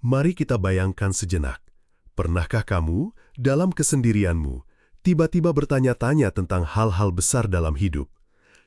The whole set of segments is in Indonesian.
Mari kita bayangkan sejenak. Pernahkah kamu, dalam kesendirianmu, tiba-tiba bertanya-tanya tentang hal-hal besar dalam hidup?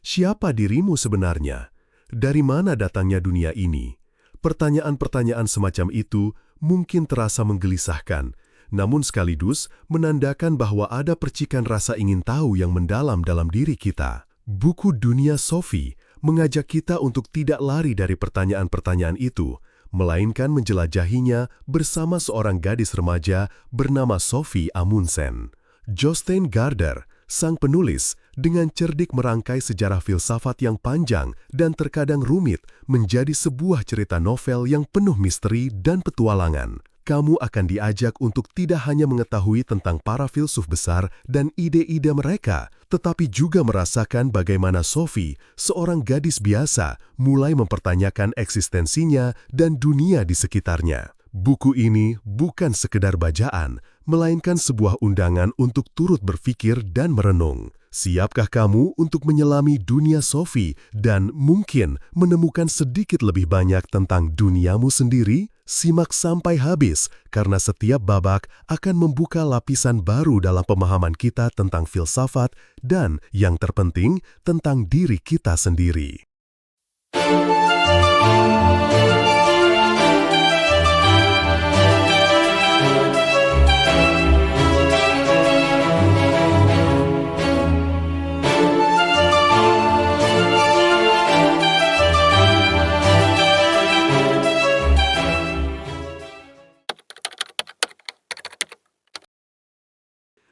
Siapa dirimu sebenarnya? Dari mana datangnya dunia ini? Pertanyaan-pertanyaan semacam itu mungkin terasa menggelisahkan, namun sekaligus menandakan bahwa ada percikan rasa ingin tahu yang mendalam dalam diri kita. Buku Dunia Sophie mengajak kita untuk tidak lari dari pertanyaan-pertanyaan itu, melainkan menjelajahinya bersama seorang gadis remaja bernama Sophie Amundsen. Jostein Gaarder, sang penulis, dengan cerdik merangkai sejarah filsafat yang panjang dan terkadang rumit menjadi sebuah cerita novel yang penuh misteri dan petualangan. Kamu akan diajak untuk tidak hanya mengetahui tentang para filsuf besar dan ide-ide mereka, tetapi juga merasakan bagaimana Sophie, seorang gadis biasa, mulai mempertanyakan eksistensinya dan dunia di sekitarnya. Buku ini bukan sekedar bacaan, melainkan sebuah undangan untuk turut berpikir dan merenung. Siapkah kamu untuk menyelami dunia Sophie dan mungkin menemukan sedikit lebih banyak tentang duniamu sendiri? Simak sampai habis, karena setiap babak akan membuka lapisan baru dalam pemahaman kita tentang filsafat dan, yang terpenting, tentang diri kita sendiri.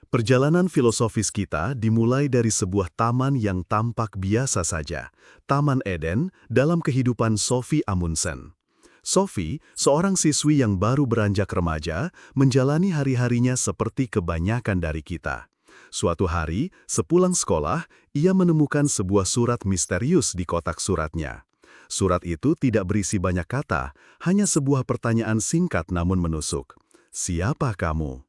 Perjalanan filosofis kita dimulai dari sebuah taman yang tampak biasa saja, Taman Eden, dalam kehidupan Sophie Amundsen. Sophie, seorang siswi yang baru beranjak remaja, menjalani hari-harinya seperti kebanyakan dari kita. Suatu hari, sepulang sekolah, ia menemukan sebuah surat misterius di kotak suratnya. Surat itu tidak berisi banyak kata, hanya sebuah pertanyaan singkat namun menusuk. Siapa kamu?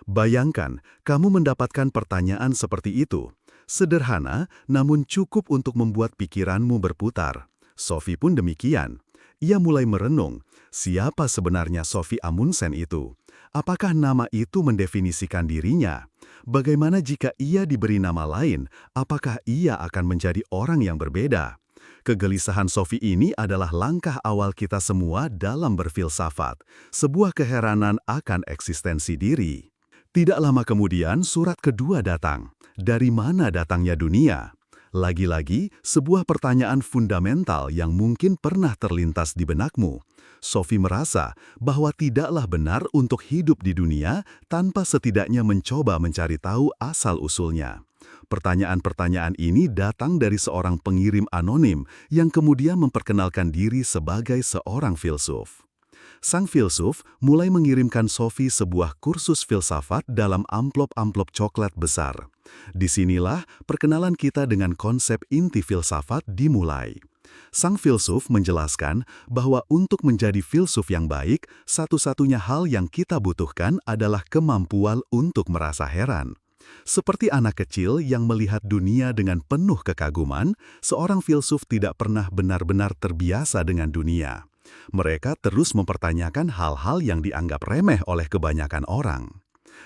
Bayangkan, kamu mendapatkan pertanyaan seperti itu. Sederhana, namun cukup untuk membuat pikiranmu berputar. Sophie pun demikian. Ia mulai merenung, siapa sebenarnya Sophie Amundsen itu? Apakah nama itu mendefinisikan dirinya? Bagaimana jika ia diberi nama lain? Apakah ia akan menjadi orang yang berbeda? Kegelisahan Sophie ini adalah langkah awal kita semua dalam berfilsafat, sebuah keheranan akan eksistensi diri. Tidak lama kemudian, surat kedua datang. Dari mana datangnya dunia? Lagi-lagi, sebuah pertanyaan fundamental yang mungkin pernah terlintas di benakmu. Sophie merasa bahwa tidaklah benar untuk hidup di dunia tanpa setidaknya mencoba mencari tahu asal-usulnya. Pertanyaan-pertanyaan ini datang dari seorang pengirim anonim yang kemudian memperkenalkan diri sebagai seorang filsuf. Sang filsuf mulai mengirimkan Sophie sebuah kursus filsafat dalam amplop-amplop coklat besar. Disinilah perkenalan kita dengan konsep inti filsafat dimulai. Sang filsuf menjelaskan bahwa untuk menjadi filsuf yang baik, satu-satunya hal yang kita butuhkan adalah kemampuan untuk merasa heran. Seperti anak kecil yang melihat dunia dengan penuh kekaguman, seorang filsuf tidak pernah benar-benar terbiasa dengan dunia. Mereka terus mempertanyakan hal-hal yang dianggap remeh oleh kebanyakan orang.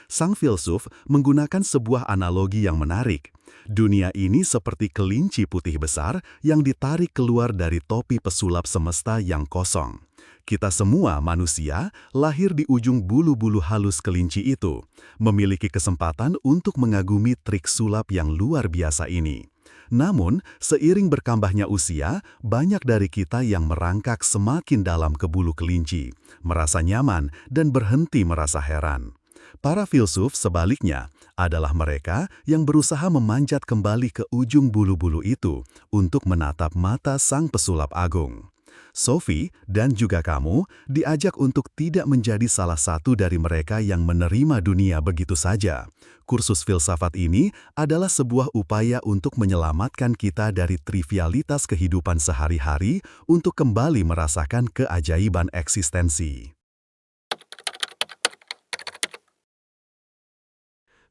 Sang filsuf menggunakan sebuah analogi yang menarik. Dunia ini seperti kelinci putih besar yang ditarik keluar dari topi pesulap semesta yang kosong. Kita semua manusia lahir di ujung bulu-bulu halus kelinci itu, memiliki kesempatan untuk mengagumi trik sulap yang luar biasa ini. Namun, seiring berkambahnya usia, banyak dari kita yang merangkak semakin dalam ke bulu kelinci, merasa nyaman dan berhenti merasa heran. Para filsuf sebaliknya adalah mereka yang berusaha memanjat kembali ke ujung bulu-bulu itu untuk menatap mata sang pesulap agung. Sophie dan juga kamu diajak untuk tidak menjadi salah satu dari mereka yang menerima dunia begitu saja. Kursus filsafat ini adalah sebuah upaya untuk menyelamatkan kita dari trivialitas kehidupan sehari-hari untuk kembali merasakan keajaiban eksistensi.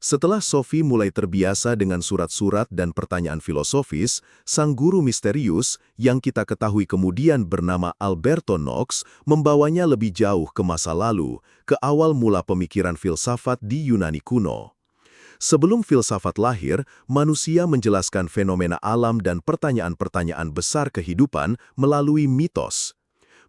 Setelah Sophie mulai terbiasa dengan surat-surat dan pertanyaan filosofis, sang guru misterius yang kita ketahui kemudian bernama Alberto Knox membawanya lebih jauh ke masa lalu, ke awal mula pemikiran filsafat di Yunani kuno. Sebelum filsafat lahir, manusia menjelaskan fenomena alam dan pertanyaan-pertanyaan besar kehidupan melalui mitos.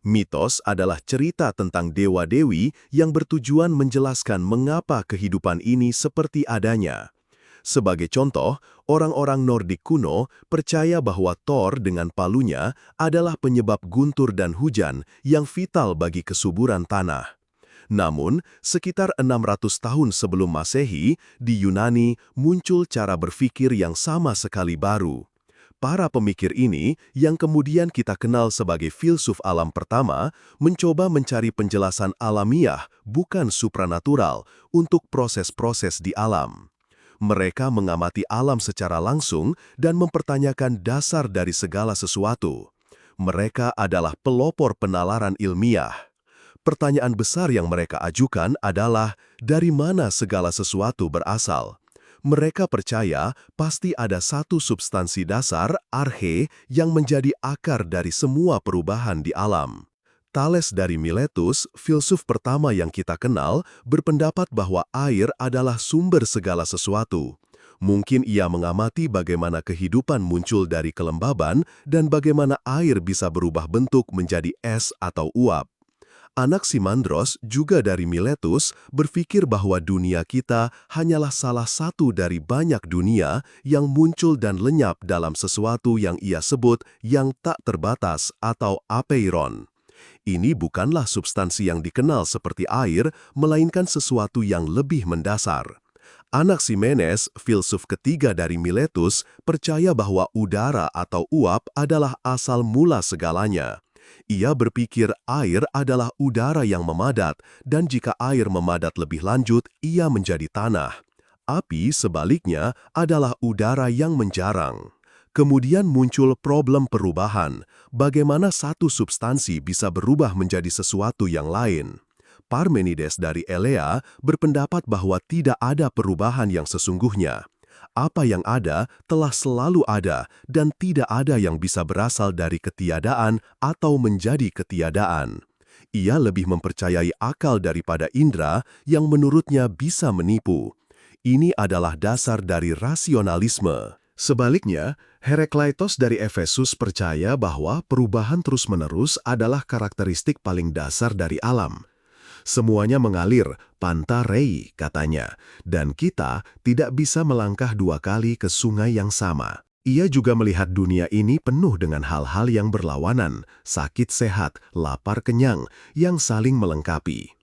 Mitos adalah cerita tentang dewa-dewi yang bertujuan menjelaskan mengapa kehidupan ini seperti adanya. Sebagai contoh, orang-orang Nordik kuno percaya bahwa Thor dengan palunya adalah penyebab guntur dan hujan yang vital bagi kesuburan tanah. Namun, sekitar 600 tahun sebelum Masehi, di Yunani muncul cara berpikir yang sama sekali baru. Para pemikir ini, yang kemudian kita kenal sebagai filsuf alam pertama, mencoba mencari penjelasan alamiah, bukan supranatural, untuk proses-proses di alam. Mereka mengamati alam secara langsung dan mempertanyakan dasar dari segala sesuatu. Mereka adalah pelopor penalaran ilmiah. Pertanyaan besar yang mereka ajukan adalah, dari mana segala sesuatu berasal? Mereka percaya pasti ada satu substansi dasar, arche, yang menjadi akar dari semua perubahan di alam. Thales dari Miletus, filsuf pertama yang kita kenal, berpendapat bahwa air adalah sumber segala sesuatu. Mungkin ia mengamati bagaimana kehidupan muncul dari kelembaban dan bagaimana air bisa berubah bentuk menjadi es atau uap. Anaximandros, juga dari Miletus, berpikir bahwa dunia kita hanyalah salah satu dari banyak dunia yang muncul dan lenyap dalam sesuatu yang ia sebut yang tak terbatas atau apeiron. Ini bukanlah substansi yang dikenal seperti air, melainkan sesuatu yang lebih mendasar. Anaximenes, filsuf ketiga dari Miletus, percaya bahwa udara atau uap adalah asal mula segalanya. Ia berpikir air adalah udara yang memadat, dan jika air memadat lebih lanjut, ia menjadi tanah. Api, sebaliknya, adalah udara yang menjarang. Kemudian muncul problem perubahan, bagaimana satu substansi bisa berubah menjadi sesuatu yang lain. Parmenides dari Elea berpendapat bahwa tidak ada perubahan yang sesungguhnya. Apa yang ada telah selalu ada dan tidak ada yang bisa berasal dari ketiadaan atau menjadi ketiadaan. Ia lebih mempercayai akal daripada indera yang menurutnya bisa menipu. Ini adalah dasar dari rasionalisme. Sebaliknya, Herakleitos dari Efesus percaya bahwa perubahan terus-menerus adalah karakteristik paling dasar dari alam. Semuanya mengalir, panta rei, katanya, dan kita tidak bisa melangkah dua kali ke sungai yang sama. Ia juga melihat dunia ini penuh dengan hal-hal yang berlawanan, sakit sehat, lapar kenyang, yang saling melengkapi.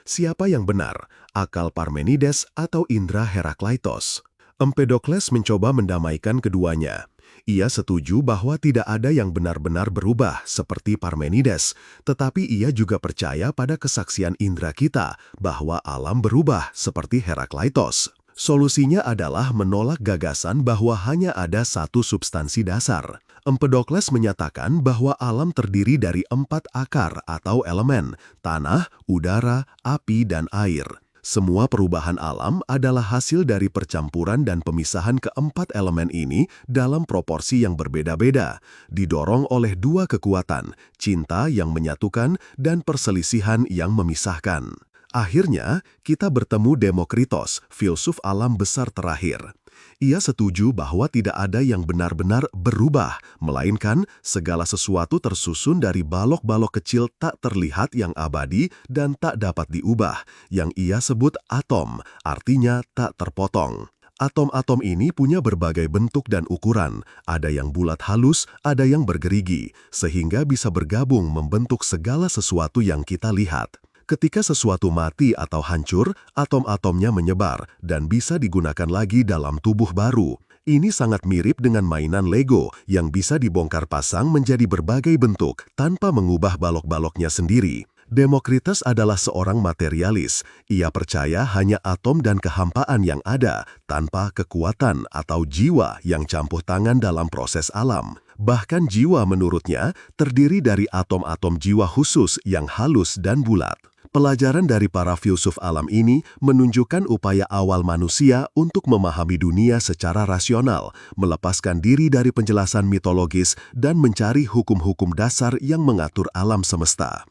Siapa yang benar, akal Parmenides atau indera Herakleitos? Empedokles mencoba mendamaikan keduanya. Ia setuju bahwa tidak ada yang benar-benar berubah seperti Parmenides, tetapi ia juga percaya pada kesaksian indera kita bahwa alam berubah seperti Herakleitos. Solusinya adalah menolak gagasan bahwa hanya ada satu substansi dasar. Empedokles menyatakan bahwa alam terdiri dari 4 akar atau elemen, tanah, udara, api, dan air. Semua perubahan alam adalah hasil dari percampuran dan pemisahan keempat elemen ini dalam proporsi yang berbeda-beda, didorong oleh dua kekuatan, cinta yang menyatukan dan perselisihan yang memisahkan. Akhirnya, kita bertemu Demokritos, filsuf alam besar terakhir. Ia setuju bahwa tidak ada yang benar-benar berubah, melainkan segala sesuatu tersusun dari balok-balok kecil tak terlihat yang abadi dan tak dapat diubah, yang ia sebut atom, artinya tak terpotong. Atom-atom ini punya berbagai bentuk dan ukuran, ada yang bulat halus, ada yang bergerigi, sehingga bisa bergabung membentuk segala sesuatu yang kita lihat. Ketika sesuatu mati atau hancur, atom-atomnya menyebar dan bisa digunakan lagi dalam tubuh baru. Ini sangat mirip dengan mainan Lego yang bisa dibongkar pasang menjadi berbagai bentuk tanpa mengubah balok-baloknya sendiri. Demokritos adalah seorang materialis. Ia percaya hanya atom dan kehampaan yang ada, tanpa kekuatan atau jiwa yang campur tangan dalam proses alam. Bahkan jiwa menurutnya terdiri dari atom-atom jiwa khusus yang halus dan bulat. Pelajaran dari para filsuf alam ini menunjukkan upaya awal manusia untuk memahami dunia secara rasional, melepaskan diri dari penjelasan mitologis dan mencari hukum-hukum dasar yang mengatur alam semesta.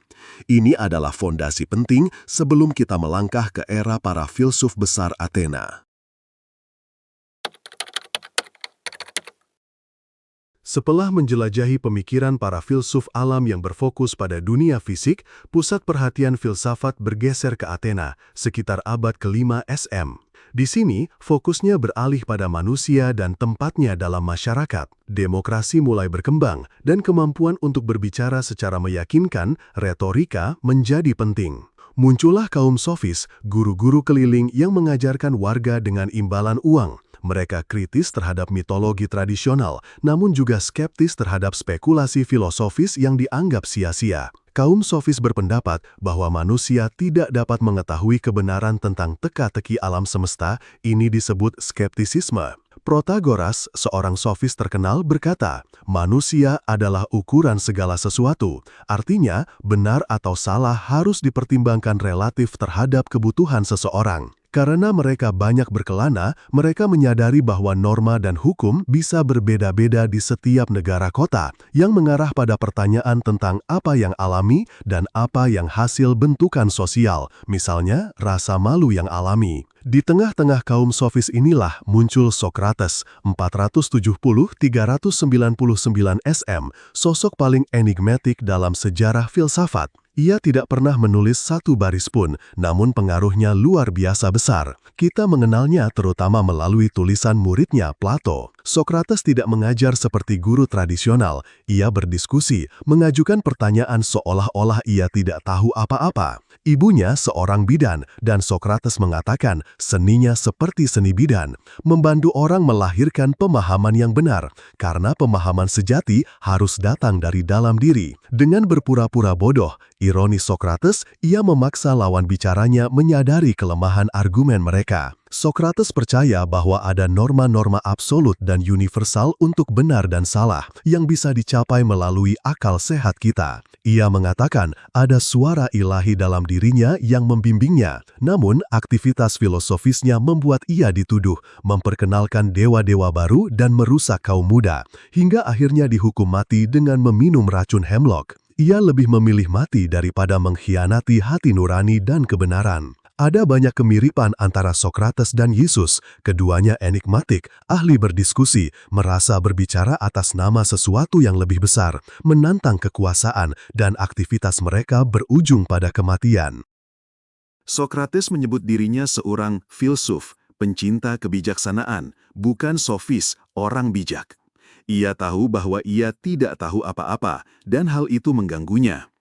Ini adalah fondasi penting sebelum kita melangkah ke era para filsuf besar Athena. Setelah menjelajahi pemikiran para filsuf alam yang berfokus pada dunia fisik, pusat perhatian filsafat bergeser ke Athena, sekitar abad ke-5 SM. Di sini, fokusnya beralih pada manusia dan tempatnya dalam masyarakat. Demokrasi mulai berkembang, dan kemampuan untuk berbicara secara meyakinkan, retorika, menjadi penting. Muncullah kaum sofis, guru-guru keliling yang mengajarkan warga dengan imbalan uang. Mereka kritis terhadap mitologi tradisional, namun juga skeptis terhadap spekulasi filosofis yang dianggap sia-sia. Kaum sofis berpendapat bahwa manusia tidak dapat mengetahui kebenaran tentang teka-teki alam semesta, ini disebut skeptisisme. Protagoras, seorang sofis terkenal, berkata, manusia adalah ukuran segala sesuatu. Artinya, benar atau salah harus dipertimbangkan relatif terhadap kebutuhan seseorang. Karena mereka banyak berkelana, mereka menyadari bahwa norma dan hukum bisa berbeda-beda di setiap negara kota, yang mengarah pada pertanyaan tentang apa yang alami dan apa yang hasil bentukan sosial, misalnya rasa malu yang alami. Di tengah-tengah kaum sofis inilah muncul Sokrates, 470-399 SM, sosok paling enigmatik dalam sejarah filsafat. Ia tidak pernah menulis satu baris pun, namun pengaruhnya luar biasa besar. Kita mengenalnya terutama melalui tulisan muridnya, Plato. Sokrates tidak mengajar seperti guru tradisional. Ia berdiskusi, mengajukan pertanyaan seolah-olah ia tidak tahu apa-apa. Ibunya seorang bidan, dan Sokrates mengatakan seninya seperti seni bidan, membantu orang melahirkan pemahaman yang benar, karena pemahaman sejati harus datang dari dalam diri. Dengan berpura-pura bodoh, ironis Sokrates, ia memaksa lawan bicaranya menyadari kelemahan argumen mereka. Sokrates percaya bahwa ada norma-norma absolut dan universal untuk benar dan salah yang bisa dicapai melalui akal sehat kita. Ia mengatakan ada suara ilahi dalam dirinya yang membimbingnya, namun aktivitas filosofisnya membuat ia dituduh memperkenalkan dewa-dewa baru dan merusak kaum muda, hingga akhirnya dihukum mati dengan meminum racun hemlock. Ia lebih memilih mati daripada mengkhianati hati nurani dan kebenaran. Ada banyak kemiripan antara Sokrates dan Yesus. Keduanya enigmatik, ahli berdiskusi, merasa berbicara atas nama sesuatu yang lebih besar, menantang kekuasaan, dan aktivitas mereka berujung pada kematian. Sokrates menyebut dirinya seorang filsuf, pencinta kebijaksanaan, bukan sofis, orang bijak. Ia tahu bahwa ia tidak tahu apa-apa, dan hal itu mengganggunya.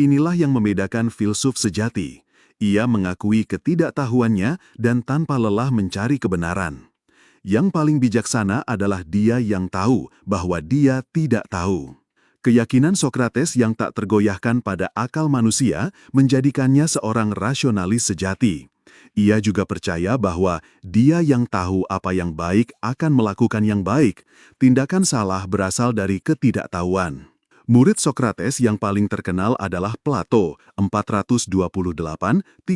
Inilah yang membedakan filsuf sejati. Ia mengakui ketidaktahuannya dan tanpa lelah mencari kebenaran. Yang paling bijaksana adalah dia yang tahu bahwa dia tidak tahu. Keyakinan Sokrates yang tak tergoyahkan pada akal manusia menjadikannya seorang rasionalis sejati. Ia juga percaya bahwa dia yang tahu apa yang baik akan melakukan yang baik. Tindakan salah berasal dari ketidaktahuan. Murid Sokrates yang paling terkenal adalah Plato, 428-347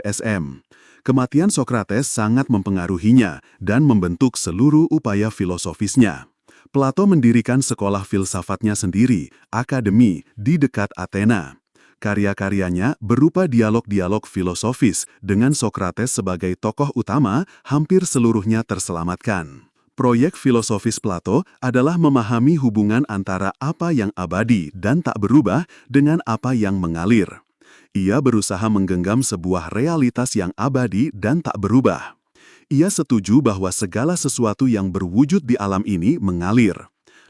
SM. Kematian Sokrates sangat mempengaruhinya dan membentuk seluruh upaya filosofisnya. Plato mendirikan sekolah filsafatnya sendiri, akademi, di dekat Athena. Karya-karyanya berupa dialog-dialog filosofis dengan Sokrates sebagai tokoh utama, hampir seluruhnya terselamatkan. Proyek filosofis Plato adalah memahami hubungan antara apa yang abadi dan tak berubah dengan apa yang mengalir. Ia berusaha menggenggam sebuah realitas yang abadi dan tak berubah. Ia setuju bahwa segala sesuatu yang berwujud di alam ini mengalir.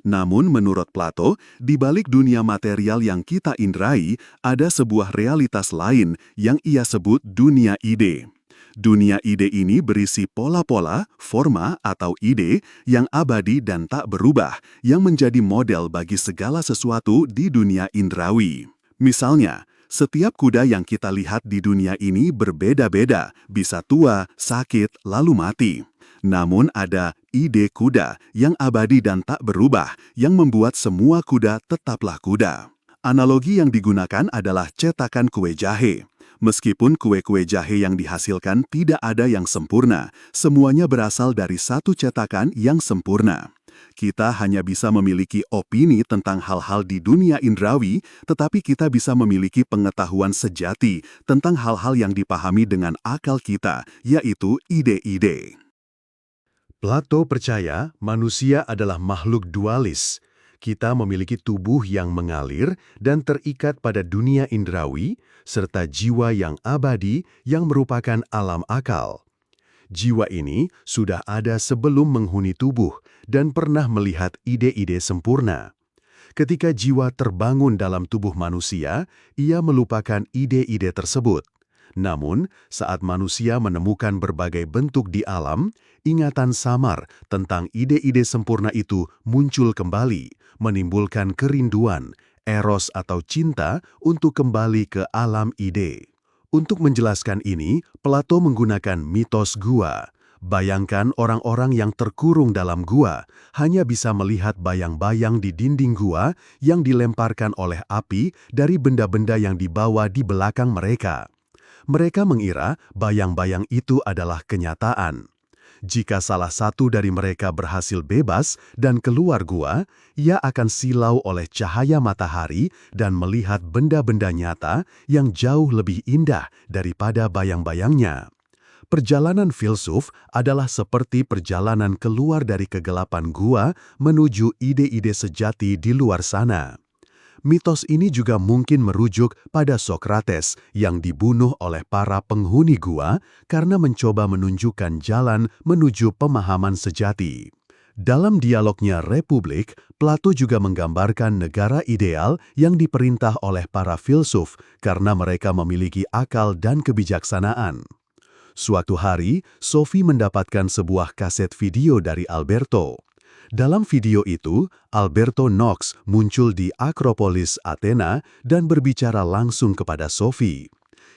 Namun menurut Plato, di balik dunia material yang kita indrai, ada sebuah realitas lain yang ia sebut dunia ide. Dunia ide ini berisi pola-pola, forma atau ide yang abadi dan tak berubah, yang menjadi model bagi segala sesuatu di dunia indrawi. Misalnya, setiap kuda yang kita lihat di dunia ini berbeda-beda, bisa tua, sakit, lalu mati. Namun ada ide kuda yang abadi dan tak berubah, yang membuat semua kuda tetaplah kuda. Analogi yang digunakan adalah cetakan kue jahe. Meskipun kue-kue jahe yang dihasilkan tidak ada yang sempurna, semuanya berasal dari satu cetakan yang sempurna. Kita hanya bisa memiliki opini tentang hal-hal di dunia indrawi, tetapi kita bisa memiliki pengetahuan sejati tentang hal-hal yang dipahami dengan akal kita, yaitu ide-ide. Plato percaya manusia adalah makhluk dualis. Kita memiliki tubuh yang mengalir dan terikat pada dunia indrawi, serta jiwa yang abadi yang merupakan alam akal. Jiwa ini sudah ada sebelum menghuni tubuh dan pernah melihat ide-ide sempurna. Ketika jiwa terbangun dalam tubuh manusia, ia melupakan ide-ide tersebut. Namun, saat manusia menemukan berbagai bentuk di alam, ingatan samar tentang ide-ide sempurna itu muncul kembali, menimbulkan kerinduan, eros atau cinta untuk kembali ke alam ide. Untuk menjelaskan ini, Plato menggunakan mitos gua. Bayangkan orang-orang yang terkurung dalam gua hanya bisa melihat bayang-bayang di dinding gua yang dilemparkan oleh api dari benda-benda yang dibawa di belakang mereka. Mereka mengira bayang-bayang itu adalah kenyataan. Jika salah satu dari mereka berhasil bebas dan keluar gua, ia akan silau oleh cahaya matahari dan melihat benda-benda nyata yang jauh lebih indah daripada bayang-bayangnya. Perjalanan filsuf adalah seperti perjalanan keluar dari kegelapan gua menuju ide-ide sejati di luar sana. Mitos ini juga mungkin merujuk pada Sokrates yang dibunuh oleh para penghuni gua karena mencoba menunjukkan jalan menuju pemahaman sejati. Dalam dialognya Republik, Plato juga menggambarkan negara ideal yang diperintah oleh para filsuf karena mereka memiliki akal dan kebijaksanaan. Suatu hari, Sophie mendapatkan sebuah kaset video dari Alberto. Dalam video itu, Alberto Knox muncul di Akropolis Athena dan berbicara langsung kepada Sophie.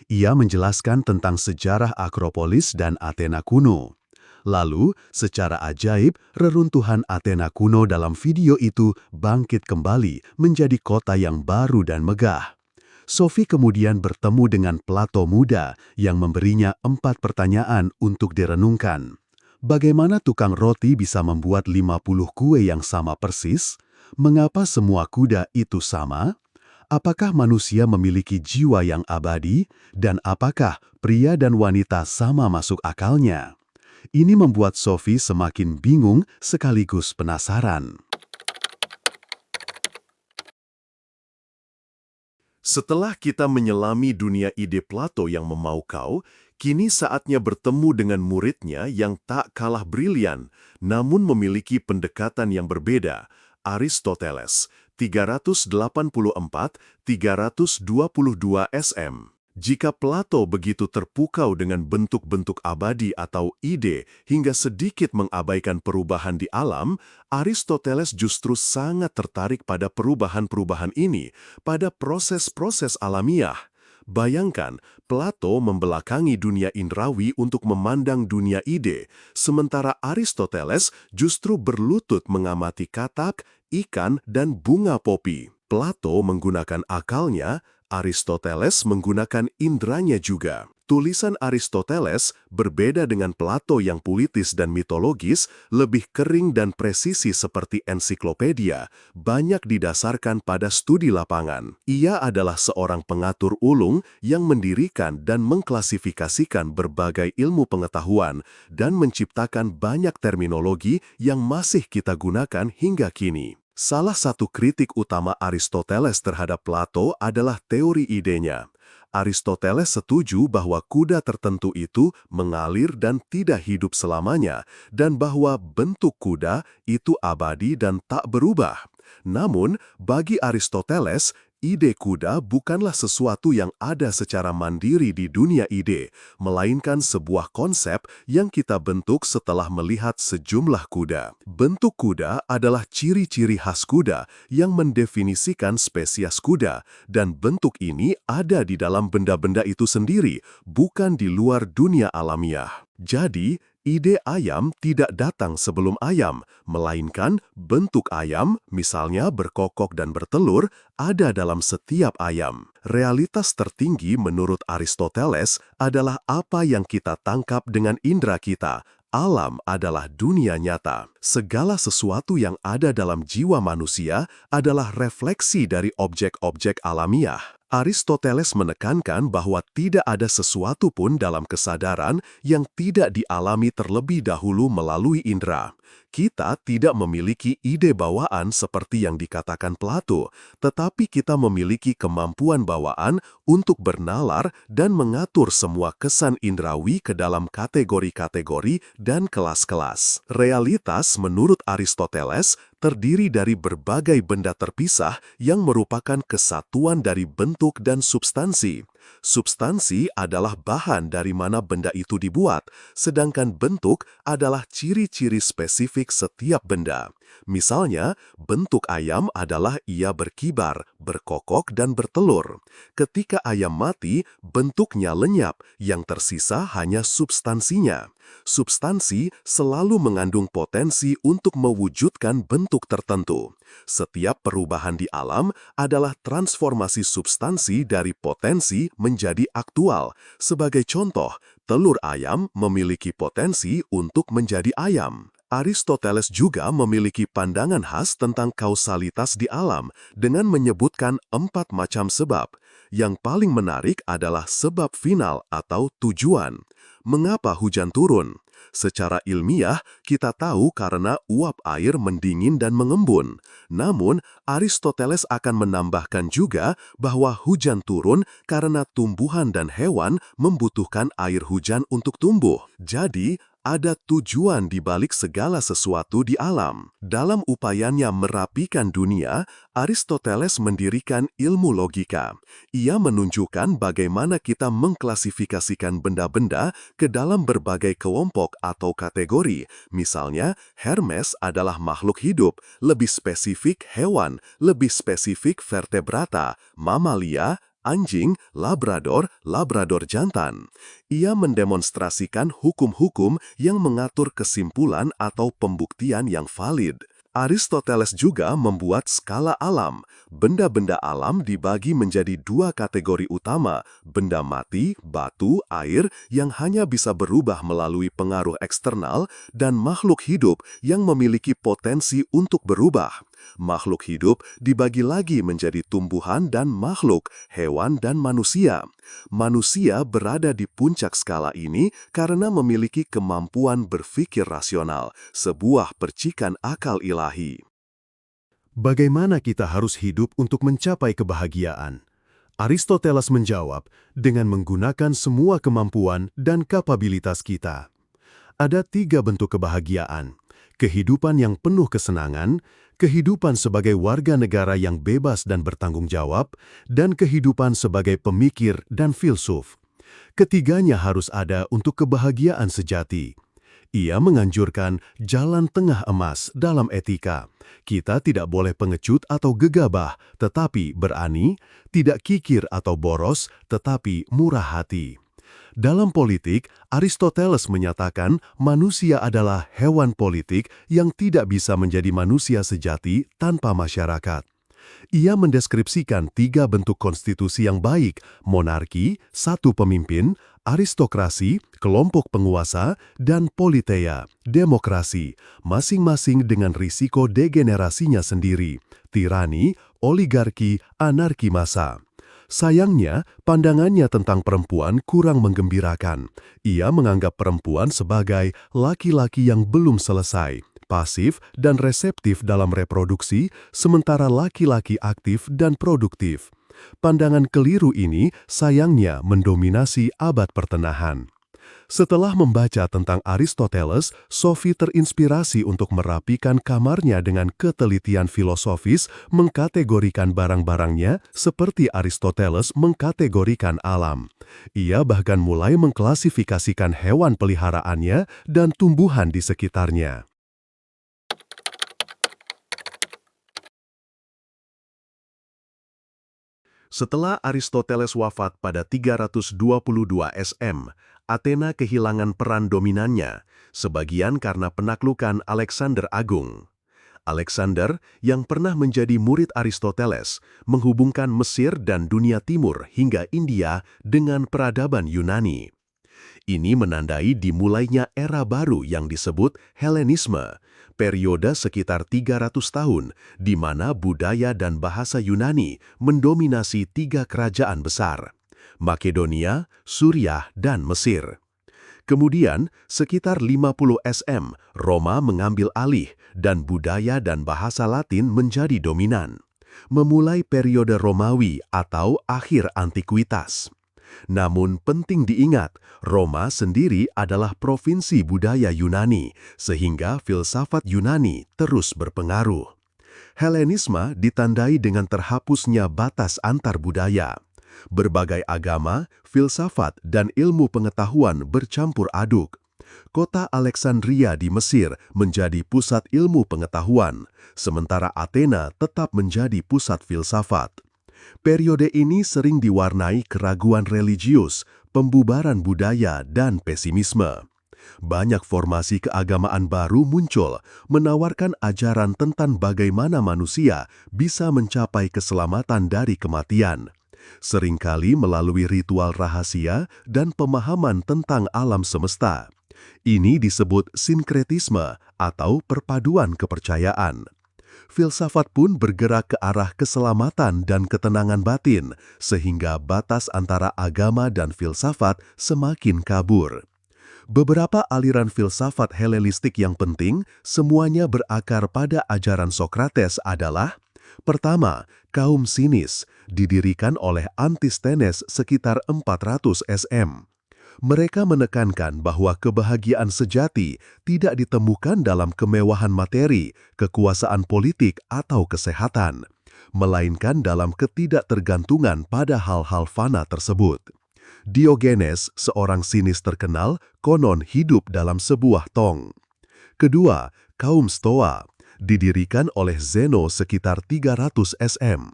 Ia menjelaskan tentang sejarah Akropolis dan Athena kuno. Lalu, secara ajaib, reruntuhan Athena kuno dalam video itu bangkit kembali menjadi kota yang baru dan megah. Sophie kemudian bertemu dengan Plato muda yang memberinya 4 pertanyaan untuk direnungkan. Bagaimana tukang roti bisa membuat 50 kue yang sama persis? Mengapa semua kuda itu sama? Apakah manusia memiliki jiwa yang abadi? Dan apakah pria dan wanita sama masuk akalnya? Ini membuat Sophie semakin bingung sekaligus penasaran. Setelah kita menyelami dunia ide Plato yang memaukau, kini saatnya bertemu dengan muridnya yang tak kalah brilian, namun memiliki pendekatan yang berbeda, Aristoteles, 384-322 SM. Jika Plato begitu terpukau dengan bentuk-bentuk abadi atau ide hingga sedikit mengabaikan perubahan di alam, Aristoteles justru sangat tertarik pada perubahan-perubahan ini, pada proses-proses alamiah. Bayangkan, Plato membelakangi dunia indrawi untuk memandang dunia ide, sementara Aristoteles justru berlutut mengamati katak, ikan, dan bunga popi. Plato menggunakan akalnya, Aristoteles menggunakan indranya juga. Tulisan Aristoteles berbeda dengan Plato yang puitis dan mitologis, lebih kering dan presisi seperti ensiklopedia, banyak didasarkan pada studi lapangan. Ia adalah seorang pengatur ulung yang mendirikan dan mengklasifikasikan berbagai ilmu pengetahuan dan menciptakan banyak terminologi yang masih kita gunakan hingga kini. Salah satu kritik utama Aristoteles terhadap Plato adalah teori idenya. Aristoteles setuju bahwa kuda tertentu itu mengalir dan tidak hidup selamanya, dan bahwa bentuk kuda itu abadi dan tak berubah. Namun, bagi Aristoteles, ide kuda bukanlah sesuatu yang ada secara mandiri di dunia ide, melainkan sebuah konsep yang kita bentuk setelah melihat sejumlah kuda. Bentuk kuda adalah ciri-ciri khas kuda yang mendefinisikan spesies kuda, dan bentuk ini ada di dalam benda-benda itu sendiri, bukan di luar dunia alamiah. Jadi, Ide ayam tidak datang sebelum ayam, melainkan bentuk ayam, misalnya berkokok dan bertelur, ada dalam setiap ayam. Realitas tertinggi menurut Aristoteles adalah apa yang kita tangkap dengan indera kita. Alam adalah dunia nyata. Segala sesuatu yang ada dalam jiwa manusia adalah refleksi dari objek-objek alamiah. Aristoteles menekankan bahwa tidak ada sesuatu pun dalam kesadaran yang tidak dialami terlebih dahulu melalui indera. Kita tidak memiliki ide bawaan seperti yang dikatakan Plato, tetapi kita memiliki kemampuan bawaan untuk bernalar dan mengatur semua kesan indrawi ke dalam kategori-kategori dan kelas-kelas. Realitas menurut Aristoteles terdiri dari berbagai benda terpisah yang merupakan kesatuan dari bentuk dan substansi. Substansi adalah bahan dari mana benda itu dibuat, sedangkan bentuk adalah ciri-ciri spesifik setiap benda. Misalnya, bentuk ayam adalah ia berkibar, berkokok, dan bertelur. Ketika ayam mati, bentuknya lenyap, yang tersisa hanya substansinya. Substansi selalu mengandung potensi untuk mewujudkan bentuk tertentu. Setiap perubahan di alam adalah transformasi substansi dari potensi menjadi aktual. Sebagai contoh, telur ayam memiliki potensi untuk menjadi ayam. Aristoteles juga memiliki pandangan khas tentang kausalitas di alam dengan menyebutkan 4 macam sebab. Yang paling menarik adalah sebab final atau tujuan. Mengapa hujan turun? Secara ilmiah, kita tahu karena uap air mendingin dan mengembun. Namun, Aristoteles akan menambahkan juga bahwa hujan turun karena tumbuhan dan hewan membutuhkan air hujan untuk tumbuh. Jadi, ada tujuan di balik segala sesuatu di alam. Dalam upayanya merapikan dunia, Aristoteles mendirikan ilmu logika. Ia menunjukkan bagaimana kita mengklasifikasikan benda-benda ke dalam berbagai kelompok atau kategori. Misalnya, Hermes adalah makhluk hidup, lebih spesifik hewan, lebih spesifik vertebrata, mamalia, anjing, labrador, labrador jantan. Ia mendemonstrasikan hukum-hukum yang mengatur kesimpulan atau pembuktian yang valid. Aristoteles juga membuat skala alam. Benda-benda alam dibagi menjadi 2 kategori utama, benda mati, batu, air, yang hanya bisa berubah melalui pengaruh eksternal, dan makhluk hidup yang memiliki potensi untuk berubah. Makhluk hidup dibagi lagi menjadi tumbuhan dan makhluk, hewan dan manusia. Manusia berada di puncak skala ini karena memiliki kemampuan berpikir rasional, sebuah percikan akal ilahi. Bagaimana kita harus hidup untuk mencapai kebahagiaan? Aristoteles menjawab dengan menggunakan semua kemampuan dan kapabilitas kita. Ada 3 bentuk kebahagiaan: kehidupan yang penuh kesenangan, kehidupan sebagai warga negara yang bebas dan bertanggung jawab, dan kehidupan sebagai pemikir dan filsuf. Ketiganya harus ada untuk kebahagiaan sejati. Ia menganjurkan jalan tengah emas dalam etika. Kita tidak boleh pengecut atau gegabah, tetapi berani, tidak kikir atau boros, tetapi murah hati. Dalam politik, Aristoteles menyatakan manusia adalah hewan politik yang tidak bisa menjadi manusia sejati tanpa masyarakat. Ia mendeskripsikan 3 bentuk konstitusi yang baik: monarki, satu pemimpin; aristokrasi, kelompok penguasa; dan politeia, demokrasi, masing-masing dengan risiko degenerasinya sendiri: tirani, oligarki, anarki massa. Sayangnya, pandangannya tentang perempuan kurang menggembirakan. Ia menganggap perempuan sebagai laki-laki yang belum selesai, pasif dan reseptif dalam reproduksi, sementara laki-laki aktif dan produktif. Pandangan keliru ini sayangnya mendominasi abad pertenahan. Setelah membaca tentang Aristoteles, Sophie terinspirasi untuk merapikan kamarnya dengan ketelitian filosofis, mengkategorikan barang-barangnya seperti Aristoteles mengkategorikan alam. Ia bahkan mulai mengklasifikasikan hewan peliharaannya dan tumbuhan di sekitarnya. Setelah Aristoteles wafat pada 322 SM, Athena kehilangan peran dominannya, sebagian karena penaklukan Alexander Agung. Alexander, yang pernah menjadi murid Aristoteles, menghubungkan Mesir dan dunia timur hingga India dengan peradaban Yunani. Ini menandai dimulainya era baru yang disebut Helenisme, periode sekitar 300 tahun, di mana budaya dan bahasa Yunani mendominasi 3 kerajaan besar, Makedonia, Suriah, dan Mesir. Kemudian, sekitar 50 SM, Roma mengambil alih dan budaya dan bahasa Latin menjadi dominan, memulai periode Romawi atau akhir antiquitas. Namun penting diingat, Roma sendiri adalah provinsi budaya Yunani, sehingga filsafat Yunani terus berpengaruh. Helenisme ditandai dengan terhapusnya batas antar budaya. Berbagai agama, filsafat, dan ilmu pengetahuan bercampur aduk. Kota Alexandria di Mesir menjadi pusat ilmu pengetahuan, sementara Athena tetap menjadi pusat filsafat. Periode ini sering diwarnai keraguan religius, pembubaran budaya, dan pesimisme. Banyak formasi keagamaan baru muncul, menawarkan ajaran tentang bagaimana manusia bisa mencapai keselamatan dari kematian, seringkali melalui ritual rahasia dan pemahaman tentang alam semesta. Ini disebut sinkretisme atau perpaduan kepercayaan. Filsafat pun bergerak ke arah keselamatan dan ketenangan batin, sehingga batas antara agama dan filsafat semakin kabur. Beberapa aliran filsafat Helenistik yang penting, semuanya berakar pada ajaran Sokrates adalah: pertama, kaum sinis, didirikan oleh Antisthenes sekitar 400 SM. Mereka menekankan bahwa kebahagiaan sejati tidak ditemukan dalam kemewahan materi, kekuasaan politik, atau kesehatan, melainkan dalam ketidaktergantungan pada hal-hal fana tersebut. Diogenes, seorang sinis terkenal, konon hidup dalam sebuah tong. Kedua, kaum Stoa, didirikan oleh Zeno sekitar 300 SM.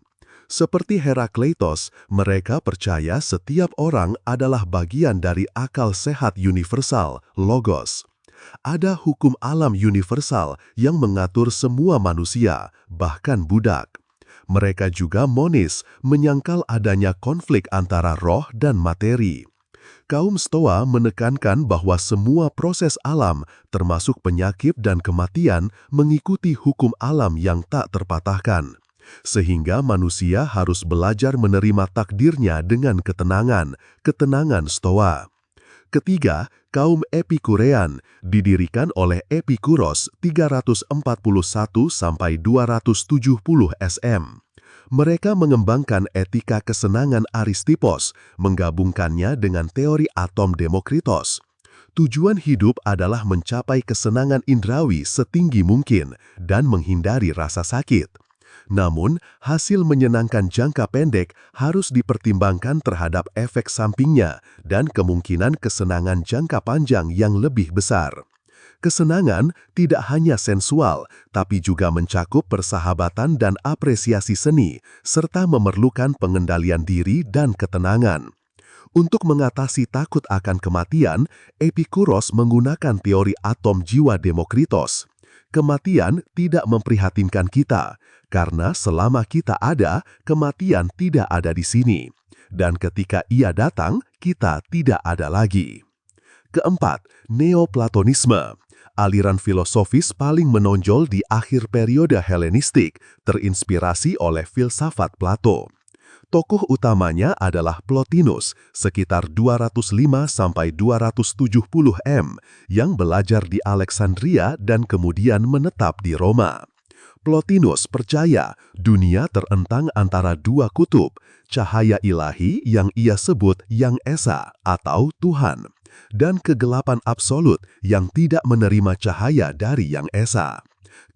Seperti Herakleitos, mereka percaya setiap orang adalah bagian dari akal sehat universal, logos. Ada hukum alam universal yang mengatur semua manusia, bahkan budak. Mereka juga monis, menyangkal adanya konflik antara roh dan materi. Kaum Stoa menekankan bahwa semua proses alam, termasuk penyakit dan kematian, mengikuti hukum alam yang tak terpatahkan, sehingga manusia harus belajar menerima takdirnya dengan ketenangan Stoa. Ketiga, kaum Epikurean, didirikan oleh Epikuros 341-270 SM. Mereka mengembangkan etika kesenangan Aristippos, menggabungkannya dengan teori atom Demokritos. Tujuan hidup adalah mencapai kesenangan indrawi setinggi mungkin dan menghindari rasa sakit. Namun, hasil menyenangkan jangka pendek harus dipertimbangkan terhadap efek sampingnya dan kemungkinan kesenangan jangka panjang yang lebih besar. Kesenangan tidak hanya sensual, tapi juga mencakup persahabatan dan apresiasi seni, serta memerlukan pengendalian diri dan ketenangan. Untuk mengatasi takut akan kematian, Epikuros menggunakan teori atom jiwa Demokritos. Kematian tidak memprihatinkan kita, karena selama kita ada, kematian tidak ada di sini. Dan ketika ia datang, kita tidak ada lagi. Keempat, Neoplatonisme. Aliran filosofis paling menonjol di akhir periode Helenistik, terinspirasi oleh filsafat Plato. Tokoh utamanya adalah Plotinus, sekitar 205-270 M, yang belajar di Alexandria dan kemudian menetap di Roma. Plotinus percaya dunia terentang antara dua kutub, cahaya ilahi yang ia sebut Yang Esa atau Tuhan, dan kegelapan absolut yang tidak menerima cahaya dari Yang Esa.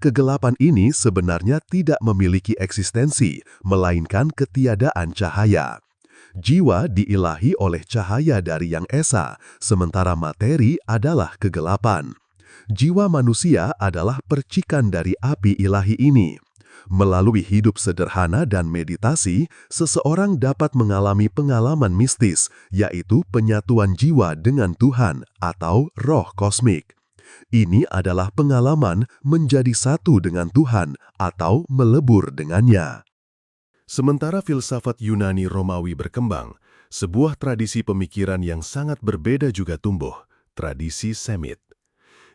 Kegelapan ini sebenarnya tidak memiliki eksistensi, melainkan ketiadaan cahaya. Jiwa diilahi oleh cahaya dari Yang Esa, sementara materi adalah kegelapan. Jiwa manusia adalah percikan dari api ilahi ini. Melalui hidup sederhana dan meditasi, seseorang dapat mengalami pengalaman mistis, yaitu penyatuan jiwa dengan Tuhan atau roh kosmik. Ini adalah pengalaman menjadi satu dengan Tuhan atau melebur dengannya. Sementara filsafat Yunani Romawi berkembang, sebuah tradisi pemikiran yang sangat berbeda juga tumbuh, tradisi Semit.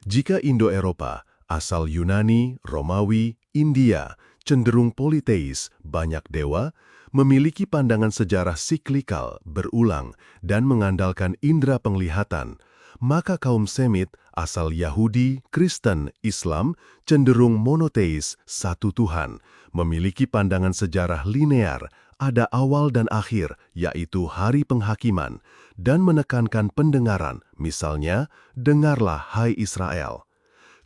Jika Indo-Eropa, asal Yunani, Romawi, India, cenderung politeis, banyak dewa, memiliki pandangan sejarah siklikal, berulang, dan mengandalkan indera penglihatan, maka kaum Semit, asal Yahudi, Kristen, Islam, cenderung monoteis, satu Tuhan, memiliki pandangan sejarah linear, ada awal dan akhir, yaitu hari penghakiman, dan menekankan pendengaran, misalnya, dengarlah hai Israel.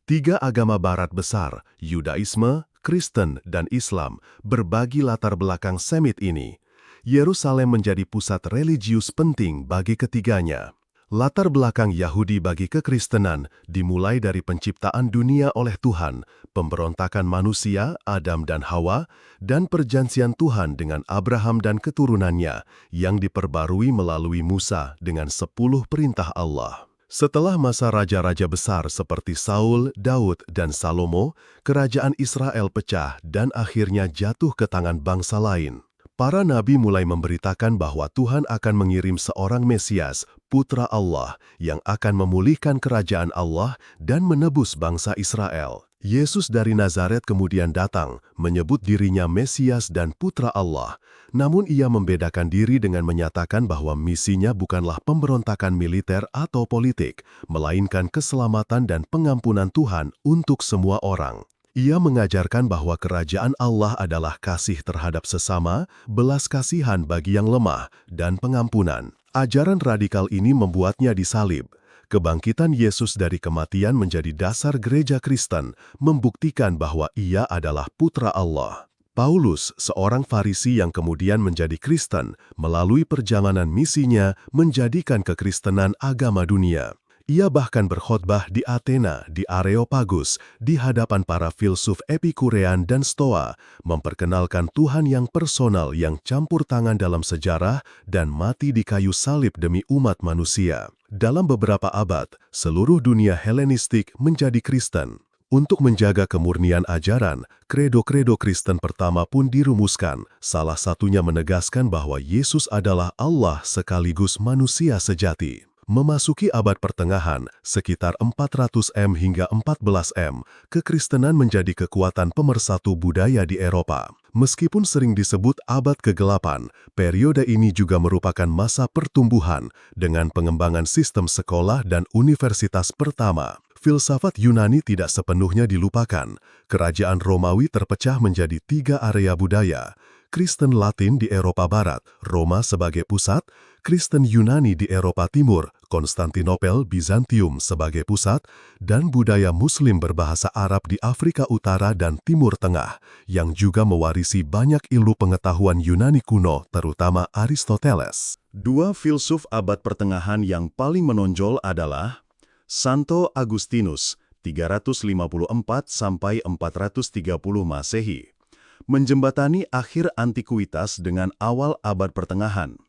Tiga agama barat besar, Yudaisme, Kristen, dan Islam, berbagi latar belakang Semit ini. Yerusalem menjadi pusat religius penting bagi ketiganya. Latar belakang Yahudi bagi kekristenan dimulai dari penciptaan dunia oleh Tuhan, pemberontakan manusia, Adam dan Hawa, dan perjanjian Tuhan dengan Abraham dan keturunannya yang diperbarui melalui Musa dengan 10 perintah Allah. Setelah masa raja-raja besar seperti Saul, Daud, dan Salomo, kerajaan Israel pecah dan akhirnya jatuh ke tangan bangsa lain. Para nabi mulai memberitakan bahwa Tuhan akan mengirim seorang Mesias, Putra Allah, yang akan memulihkan kerajaan Allah dan menebus bangsa Israel. Yesus dari Nazaret kemudian datang, menyebut dirinya Mesias dan Putra Allah. Namun ia membedakan diri dengan menyatakan bahwa misinya bukanlah pemberontakan militer atau politik, melainkan keselamatan dan pengampunan Tuhan untuk semua orang. Ia mengajarkan bahwa kerajaan Allah adalah kasih terhadap sesama, belas kasihan bagi yang lemah, dan pengampunan. Ajaran radikal ini membuatnya disalib. Kebangkitan Yesus dari kematian menjadi dasar gereja Kristen, membuktikan bahwa ia adalah Putra Allah. Paulus, seorang Farisi yang kemudian menjadi Kristen, melalui perjalanan misinya menjadikan kekristenan agama dunia. Ia bahkan berkhotbah di Athena, di Areopagus, di hadapan para filsuf Epikurean dan Stoa, memperkenalkan Tuhan yang personal yang campur tangan dalam sejarah dan mati di kayu salib demi umat manusia. Dalam beberapa abad, seluruh dunia Helenistik menjadi Kristen. Untuk menjaga kemurnian ajaran, kredo-kredo Kristen pertama pun dirumuskan, salah satunya menegaskan bahwa Yesus adalah Allah sekaligus manusia sejati. Memasuki abad pertengahan, sekitar 400 M hingga 14 M, kekristenan menjadi kekuatan pemersatu budaya di Eropa. Meskipun sering disebut abad kegelapan, periode ini juga merupakan masa pertumbuhan dengan pengembangan sistem sekolah dan universitas pertama. Filsafat Yunani tidak sepenuhnya dilupakan. Kerajaan Romawi terpecah menjadi 3 area budaya. Kristen Latin di Eropa Barat, Roma sebagai pusat, Kristen Yunani di Eropa Timur, Konstantinopel, Bizantium sebagai pusat, dan budaya Muslim berbahasa Arab di Afrika Utara dan Timur Tengah, yang juga mewarisi banyak ilmu pengetahuan Yunani kuno, terutama Aristoteles. Dua filsuf abad pertengahan yang paling menonjol adalah Santo Agustinus, 354 sampai 430 Masehi. Menjembatani akhir antikuitas dengan awal abad pertengahan.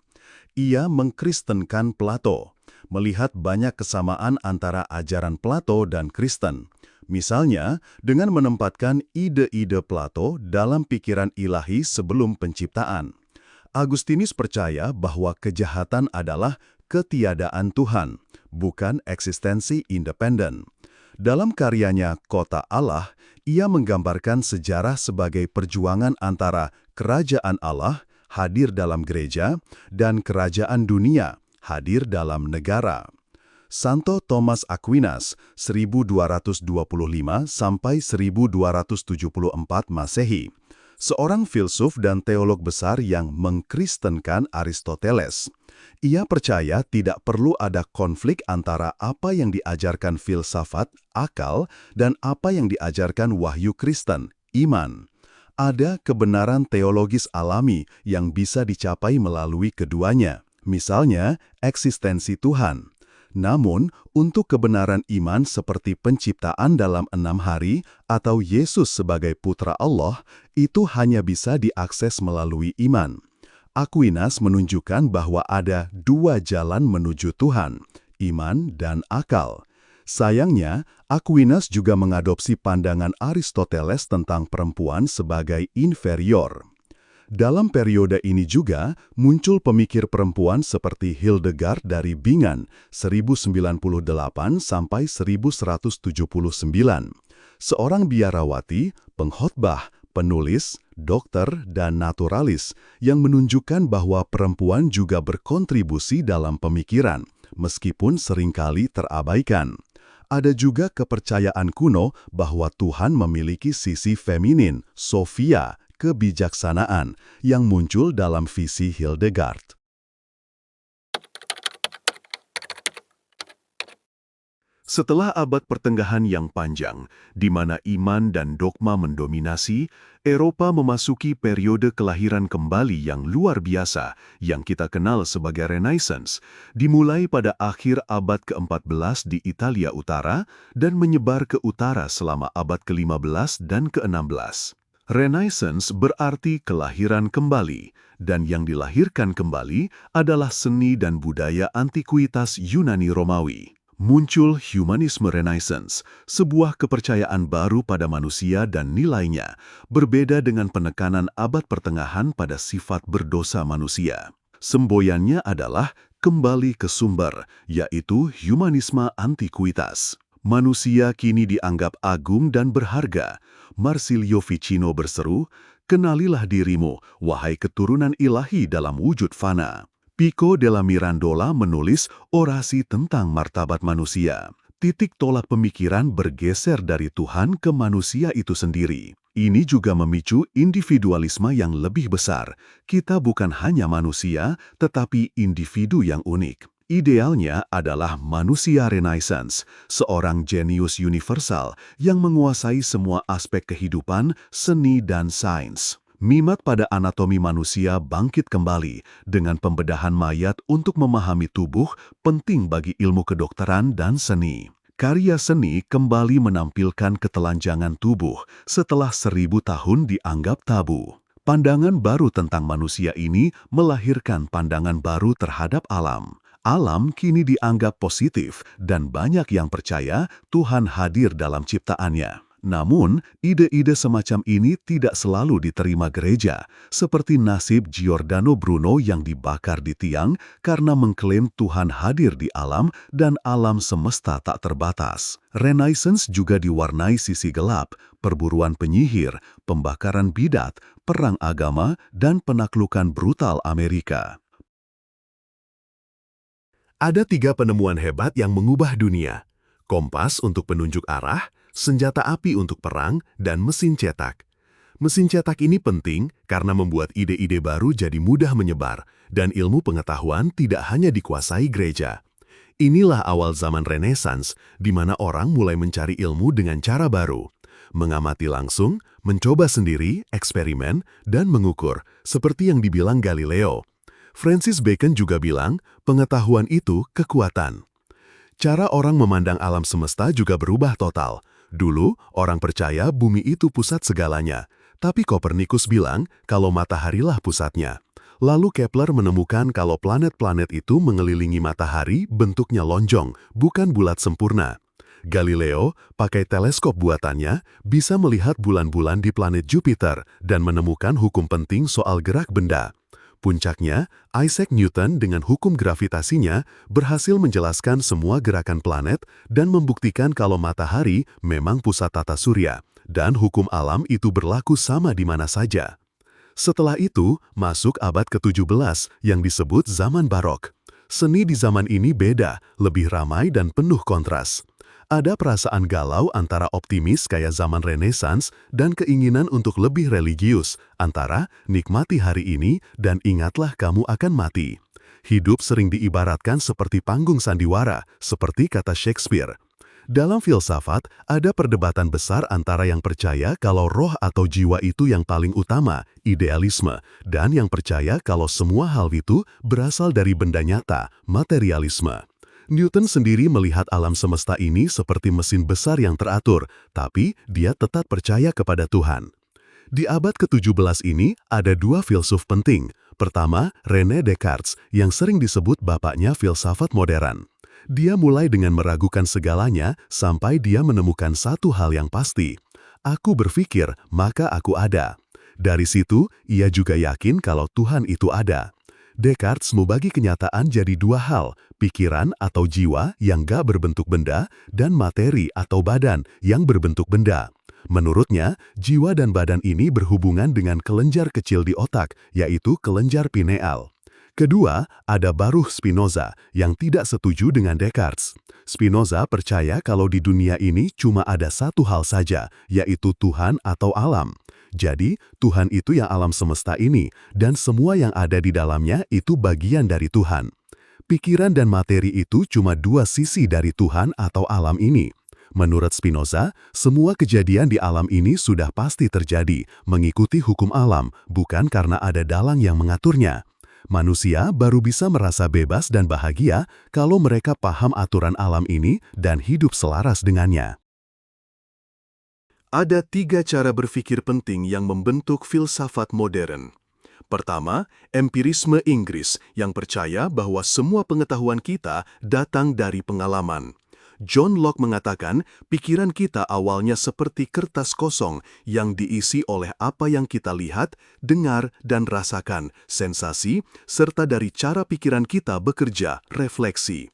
Ia mengkristenkan Plato, melihat banyak kesamaan antara ajaran Plato dan Kristen. Misalnya, dengan menempatkan ide-ide Plato dalam pikiran ilahi sebelum penciptaan. Agustinus percaya bahwa kejahatan adalah ketiadaan Tuhan, bukan eksistensi independen. Dalam karyanya Kota Allah, ia menggambarkan sejarah sebagai perjuangan antara kerajaan Allah hadir dalam gereja dan kerajaan dunia hadir dalam negara. Santo Thomas Aquinas, 1225 sampai 1274 Masehi, seorang filsuf dan teolog besar yang mengkristenkan Aristoteles. Ia percaya tidak perlu ada konflik antara apa yang diajarkan filsafat, akal, dan apa yang diajarkan wahyu Kristen, iman. Ada kebenaran teologis alami yang bisa dicapai melalui keduanya, misalnya eksistensi Tuhan. Namun, untuk kebenaran iman seperti penciptaan dalam 6 hari atau Yesus sebagai putra Allah, itu hanya bisa diakses melalui iman. Aquinas menunjukkan bahwa ada dua jalan menuju Tuhan, iman dan akal. Sayangnya, Aquinas juga mengadopsi pandangan Aristoteles tentang perempuan sebagai inferior. Dalam periode ini juga muncul pemikir perempuan seperti Hildegard dari Bingen 1098 sampai 1179. Seorang biarawati, pengkhotbah, penulis, dokter, dan naturalis yang menunjukkan bahwa perempuan juga berkontribusi dalam pemikiran, meskipun seringkali terabaikan. Ada juga kepercayaan kuno bahwa Tuhan memiliki sisi feminin, Sophia, kebijaksanaan, yang muncul dalam visi Hildegard. Setelah abad pertengahan yang panjang, di mana iman dan dogma mendominasi, Eropa memasuki periode kelahiran kembali yang luar biasa yang kita kenal sebagai Renaissance, dimulai pada akhir abad ke-14 di Italia Utara dan menyebar ke utara selama abad ke-15 dan ke-16. Renaissance berarti kelahiran kembali, dan yang dilahirkan kembali adalah seni dan budaya antikuitas Yunani Romawi. Muncul humanisme Renaissance, sebuah kepercayaan baru pada manusia dan nilainya, berbeda dengan penekanan abad pertengahan pada sifat berdosa manusia. Semboyannya adalah kembali ke sumber, yaitu humanisme antikuitas. Manusia kini dianggap agung dan berharga. Marsilio Ficino berseru, "Kenalilah dirimu, wahai keturunan ilahi dalam wujud fana." Pico della Mirandola menulis orasi tentang martabat manusia. Titik tolak pemikiran bergeser dari Tuhan ke manusia itu sendiri. Ini juga memicu individualisme yang lebih besar. Kita bukan hanya manusia, tetapi individu yang unik. Idealnya adalah manusia Renaissance, seorang jenius universal yang menguasai semua aspek kehidupan, seni, dan sains. Minat pada anatomi manusia bangkit kembali dengan pembedahan mayat untuk memahami tubuh penting bagi ilmu kedokteran dan seni. Karya seni kembali menampilkan ketelanjangan tubuh setelah 1000 tahun dianggap tabu. Pandangan baru tentang manusia ini melahirkan pandangan baru terhadap alam. Alam kini dianggap positif dan banyak yang percaya Tuhan hadir dalam ciptaannya. Namun, ide-ide semacam ini tidak selalu diterima gereja, seperti nasib Giordano Bruno yang dibakar di tiang karena mengklaim Tuhan hadir di alam dan alam semesta tak terbatas. Renaissance juga diwarnai sisi gelap, perburuan penyihir, pembakaran bidat, perang agama, dan penaklukan brutal Amerika. Ada 3 penemuan hebat yang mengubah dunia. Kompas untuk penunjuk arah, senjata api untuk perang, dan mesin cetak. Mesin cetak ini penting karena membuat ide-ide baru jadi mudah menyebar, dan ilmu pengetahuan tidak hanya dikuasai gereja. Inilah awal zaman Renaissance, di mana orang mulai mencari ilmu dengan cara baru. Mengamati langsung, mencoba sendiri, eksperimen, dan mengukur, seperti yang dibilang Galileo. Francis Bacon juga bilang, pengetahuan itu kekuatan. Cara orang memandang alam semesta juga berubah total. Dulu, orang percaya bumi itu pusat segalanya. Tapi Kopernikus bilang kalau mataharilah pusatnya. Lalu Kepler menemukan kalau planet-planet itu mengelilingi matahari bentuknya lonjong, bukan bulat sempurna. Galileo, pakai teleskop buatannya, bisa melihat bulan-bulan di planet Jupiter dan menemukan hukum penting soal gerak benda. Puncaknya, Isaac Newton dengan hukum gravitasinya berhasil menjelaskan semua gerakan planet dan membuktikan kalau matahari memang pusat tata surya, dan hukum alam itu berlaku sama di mana saja. Setelah itu, masuk abad ke-17 yang disebut zaman barok. Seni di zaman ini beda, lebih ramai dan penuh kontras. Ada perasaan galau antara optimis kayak zaman Renaissance dan keinginan untuk lebih religius, antara nikmati hari ini dan ingatlah kamu akan mati. Hidup sering diibaratkan seperti panggung sandiwara, seperti kata Shakespeare. Dalam filsafat, ada perdebatan besar antara yang percaya kalau roh atau jiwa itu yang paling utama, idealisme, dan yang percaya kalau semua hal itu berasal dari benda nyata, materialisme. Newton sendiri melihat alam semesta ini seperti mesin besar yang teratur, tapi dia tetap percaya kepada Tuhan. Di abad ke-17 ini, ada dua filsuf penting. Pertama, René Descartes, yang sering disebut bapaknya filsafat modern. Dia mulai dengan meragukan segalanya sampai dia menemukan satu hal yang pasti. Aku berpikir, maka aku ada. Dari situ, ia juga yakin kalau Tuhan itu ada. Descartes membagi kenyataan jadi dua hal, pikiran atau jiwa yang gak berbentuk benda, dan materi atau badan yang berbentuk benda. Menurutnya, jiwa dan badan ini berhubungan dengan kelenjar kecil di otak, yaitu kelenjar pineal. Kedua, ada Baruch Spinoza yang tidak setuju dengan Descartes. Spinoza percaya kalau di dunia ini cuma ada satu hal saja, yaitu Tuhan atau alam. Jadi, Tuhan itu yang alam semesta ini, dan semua yang ada di dalamnya itu bagian dari Tuhan. Pikiran dan materi itu cuma dua sisi dari Tuhan atau alam ini. Menurut Spinoza, semua kejadian di alam ini sudah pasti terjadi, mengikuti hukum alam, bukan karena ada dalang yang mengaturnya. Manusia baru bisa merasa bebas dan bahagia kalau mereka paham aturan alam ini dan hidup selaras dengannya. Ada 3 cara berpikir penting yang membentuk filsafat modern. Pertama, empirisme Inggris yang percaya bahwa semua pengetahuan kita datang dari pengalaman. John Locke mengatakan, pikiran kita awalnya seperti kertas kosong yang diisi oleh apa yang kita lihat, dengar, dan rasakan, sensasi, serta dari cara pikiran kita bekerja, refleksi.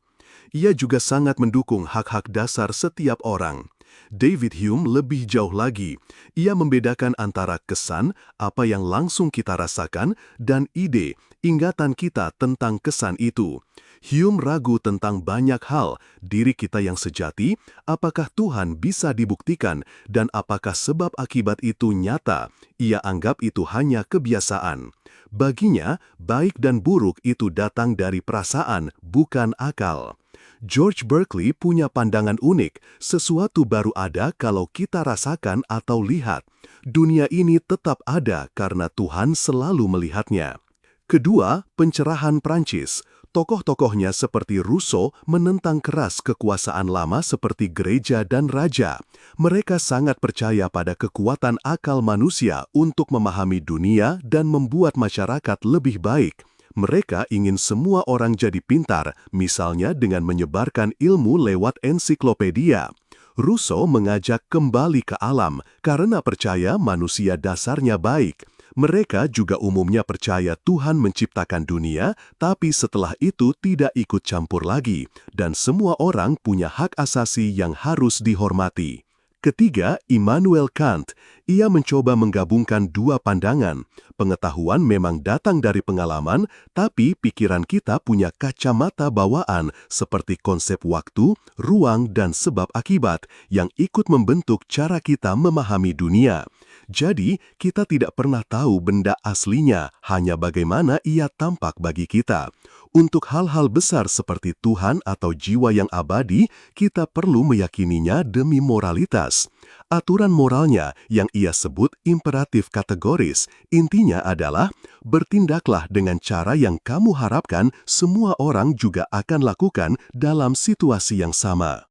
Ia juga sangat mendukung hak-hak dasar setiap orang. David Hume lebih jauh lagi. Ia membedakan antara kesan, apa yang langsung kita rasakan, dan ide, ingatan kita tentang kesan itu. Hume ragu tentang banyak hal, diri kita yang sejati, apakah Tuhan bisa dibuktikan, dan apakah sebab akibat itu nyata. Ia anggap itu hanya kebiasaan. Baginya, baik dan buruk itu datang dari perasaan, bukan akal. George Berkeley punya pandangan unik, sesuatu baru ada kalau kita rasakan atau lihat. Dunia ini tetap ada karena Tuhan selalu melihatnya. Kedua, pencerahan Prancis. Tokoh-tokohnya seperti Rousseau menentang keras kekuasaan lama seperti gereja dan raja. Mereka sangat percaya pada kekuatan akal manusia untuk memahami dunia dan membuat masyarakat lebih baik. Mereka ingin semua orang jadi pintar, misalnya dengan menyebarkan ilmu lewat ensiklopedia. Rousseau mengajak kembali ke alam karena percaya manusia dasarnya baik. Mereka juga umumnya percaya Tuhan menciptakan dunia, tapi setelah itu tidak ikut campur lagi, dan semua orang punya hak asasi yang harus dihormati. Ketiga, Immanuel Kant. Ia mencoba menggabungkan dua pandangan. Pengetahuan memang datang dari pengalaman, tapi pikiran kita punya kacamata bawaan seperti konsep waktu, ruang, dan sebab akibat yang ikut membentuk cara kita memahami dunia. Jadi, kita tidak pernah tahu benda aslinya, hanya bagaimana ia tampak bagi kita. Untuk hal-hal besar seperti Tuhan atau jiwa yang abadi, kita perlu meyakininya demi moralitas. Aturan moralnya yang ia sebut imperatif kategoris, intinya adalah bertindaklah dengan cara yang kamu harapkan semua orang juga akan lakukan dalam situasi yang sama.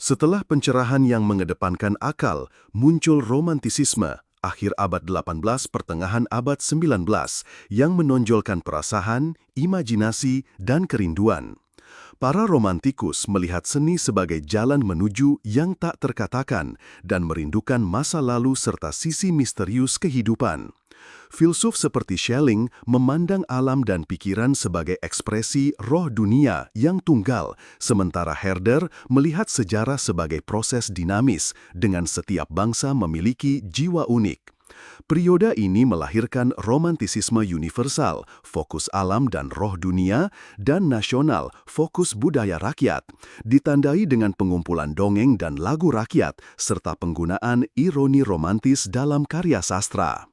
Setelah pencerahan yang mengedepankan akal, muncul romantisisme, akhir abad 18 pertengahan abad 19, yang menonjolkan perasaan, imajinasi, dan kerinduan. Para romantikus melihat seni sebagai jalan menuju yang tak terkatakan dan merindukan masa lalu serta sisi misterius kehidupan. Filsuf seperti Schelling memandang alam dan pikiran sebagai ekspresi roh dunia yang tunggal, sementara Herder melihat sejarah sebagai proses dinamis dengan setiap bangsa memiliki jiwa unik. Periode ini melahirkan romantisisme universal, fokus alam dan roh dunia, dan nasional, fokus budaya rakyat, ditandai dengan pengumpulan dongeng dan lagu rakyat, serta penggunaan ironi romantis dalam karya sastra.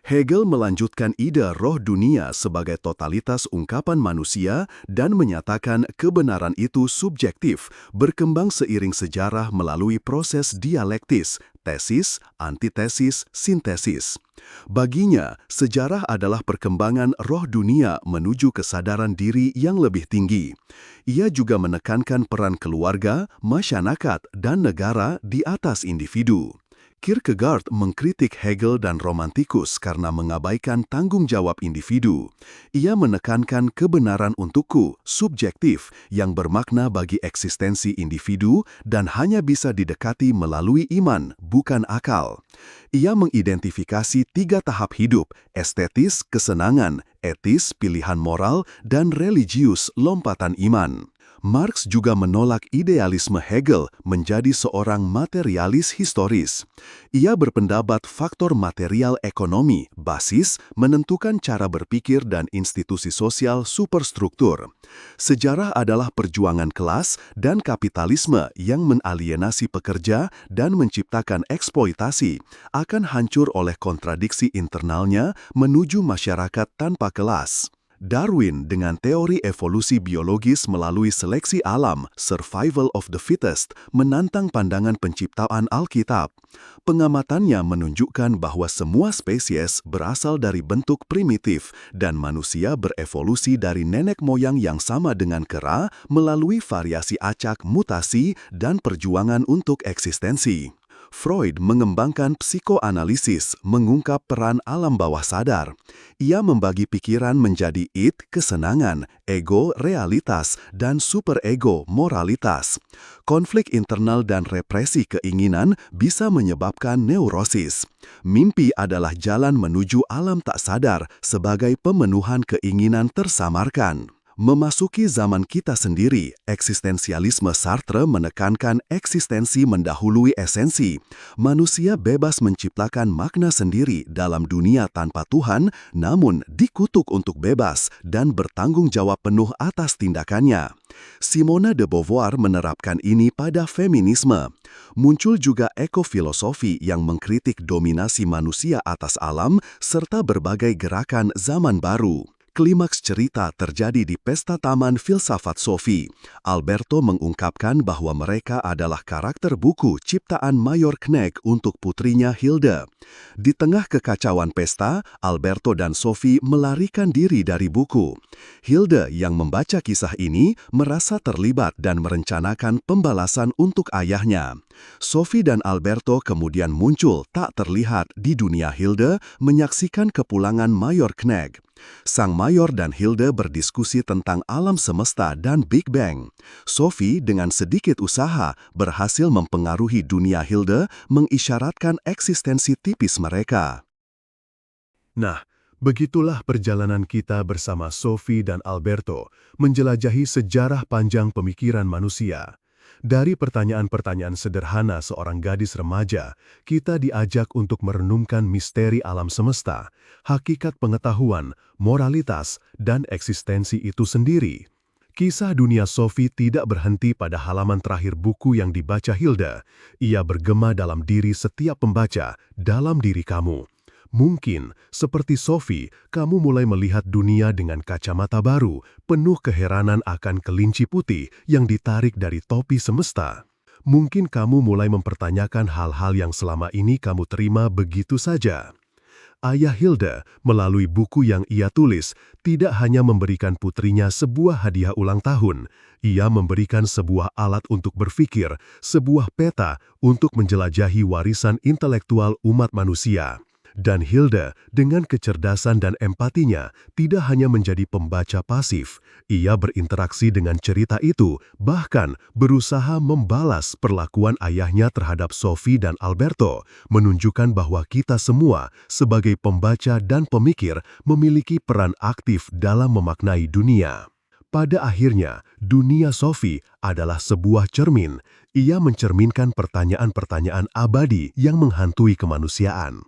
Hegel melanjutkan ide roh dunia sebagai totalitas ungkapan manusia dan menyatakan kebenaran itu subjektif, berkembang seiring sejarah melalui proses dialektis, tesis, antitesis, sintesis. Baginya, sejarah adalah perkembangan roh dunia menuju kesadaran diri yang lebih tinggi. Ia juga menekankan peran keluarga, masyarakat, dan negara di atas individu. Kierkegaard mengkritik Hegel dan Romantikus karena mengabaikan tanggung jawab individu. Ia menekankan kebenaran untukku, subjektif, yang bermakna bagi eksistensi individu dan hanya bisa didekati melalui iman, bukan akal. Ia mengidentifikasi 3 tahap hidup: estetis, kesenangan; etis, pilihan moral; dan religius, lompatan iman. Marx juga menolak idealisme Hegel menjadi seorang materialis historis. Ia berpendapat faktor material ekonomi, basis, menentukan cara berpikir dan institusi sosial superstruktur. Sejarah adalah perjuangan kelas dan kapitalisme yang menalienasi pekerja dan menciptakan eksploitasi, akan hancur oleh kontradiksi internalnya menuju masyarakat tanpa kelas. Darwin dengan teori evolusi biologis melalui seleksi alam, survival of the fittest, menantang pandangan penciptaan Alkitab. Pengamatannya menunjukkan bahwa semua spesies berasal dari bentuk primitif dan manusia berevolusi dari nenek moyang yang sama dengan kera melalui variasi acak, mutasi, dan perjuangan untuk eksistensi. Freud mengembangkan psikoanalisis, mengungkap peran alam bawah sadar. Ia membagi pikiran menjadi id, kesenangan; ego, realitas; dan superego, moralitas. Konflik internal dan represi keinginan bisa menyebabkan neurosis. Mimpi adalah jalan menuju alam tak sadar sebagai pemenuhan keinginan tersamarkan. Memasuki zaman kita sendiri, eksistensialisme Sartre menekankan eksistensi mendahului esensi. Manusia bebas menciptakan makna sendiri dalam dunia tanpa Tuhan, namun dikutuk untuk bebas dan bertanggung jawab penuh atas tindakannya. Simone de Beauvoir menerapkan ini pada feminisme. Muncul juga ekofilosofi yang mengkritik dominasi manusia atas alam serta berbagai gerakan zaman baru. Klimaks cerita terjadi di Pesta Taman Filsafat Sophie. Alberto mengungkapkan bahwa mereka adalah karakter buku ciptaan Mayor Knecht untuk putrinya Hilde. Di tengah kekacauan pesta, Alberto dan Sophie melarikan diri dari buku. Hilde yang membaca kisah ini merasa terlibat dan merencanakan pembalasan untuk ayahnya. Sophie dan Alberto kemudian muncul tak terlihat di dunia Hilde menyaksikan kepulangan Mayor Knecht. Sang Mayor dan Hilde berdiskusi tentang alam semesta dan Big Bang. Sophie dengan sedikit usaha berhasil mempengaruhi dunia Hilde, mengisyaratkan eksistensi tipis mereka. Nah, begitulah perjalanan kita bersama Sophie dan Alberto menjelajahi sejarah panjang pemikiran manusia. Dari pertanyaan-pertanyaan sederhana seorang gadis remaja, kita diajak untuk merenungkan misteri alam semesta, hakikat pengetahuan, moralitas, dan eksistensi itu sendiri. Kisah dunia Sophie tidak berhenti pada halaman terakhir buku yang dibaca Hilde. Ia bergema dalam diri setiap pembaca, dalam diri kamu. Mungkin, seperti Sophie, kamu mulai melihat dunia dengan kacamata baru, penuh keheranan akan kelinci putih yang ditarik dari topi semesta. Mungkin kamu mulai mempertanyakan hal-hal yang selama ini kamu terima begitu saja. Ayah Hilde, melalui buku yang ia tulis, tidak hanya memberikan putrinya sebuah hadiah ulang tahun, ia memberikan sebuah alat untuk berpikir, sebuah peta untuk menjelajahi warisan intelektual umat manusia. Dan Hilde, dengan kecerdasan dan empatinya, tidak hanya menjadi pembaca pasif. Ia berinteraksi dengan cerita itu, bahkan berusaha membalas perlakuan ayahnya terhadap Sophie dan Alberto, menunjukkan bahwa kita semua, sebagai pembaca dan pemikir, memiliki peran aktif dalam memaknai dunia. Pada akhirnya, dunia Sophie adalah sebuah cermin. Ia mencerminkan pertanyaan-pertanyaan abadi yang menghantui kemanusiaan.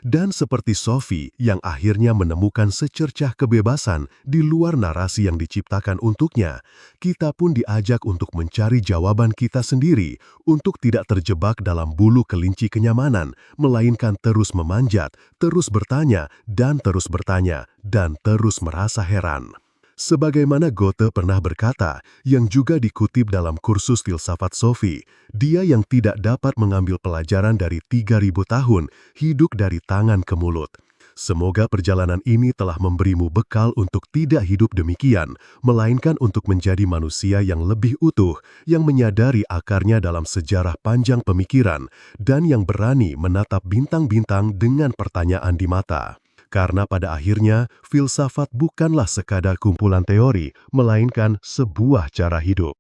Dan seperti Sophie yang akhirnya menemukan secercah kebebasan di luar narasi yang diciptakan untuknya, kita pun diajak untuk mencari jawaban kita sendiri, untuk tidak terjebak dalam bulu kelinci kenyamanan, melainkan terus memanjat, terus bertanya, dan terus merasa heran. Sebagaimana Goethe pernah berkata, yang juga dikutip dalam kursus filsafat Sophie, dia yang tidak dapat mengambil pelajaran dari 3.000 tahun, hidup dari tangan ke mulut. Semoga perjalanan ini telah memberimu bekal untuk tidak hidup demikian, melainkan untuk menjadi manusia yang lebih utuh, yang menyadari akarnya dalam sejarah panjang pemikiran, dan yang berani menatap bintang-bintang dengan pertanyaan di mata. Karena pada akhirnya, filsafat bukanlah sekadar kumpulan teori, melainkan sebuah cara hidup.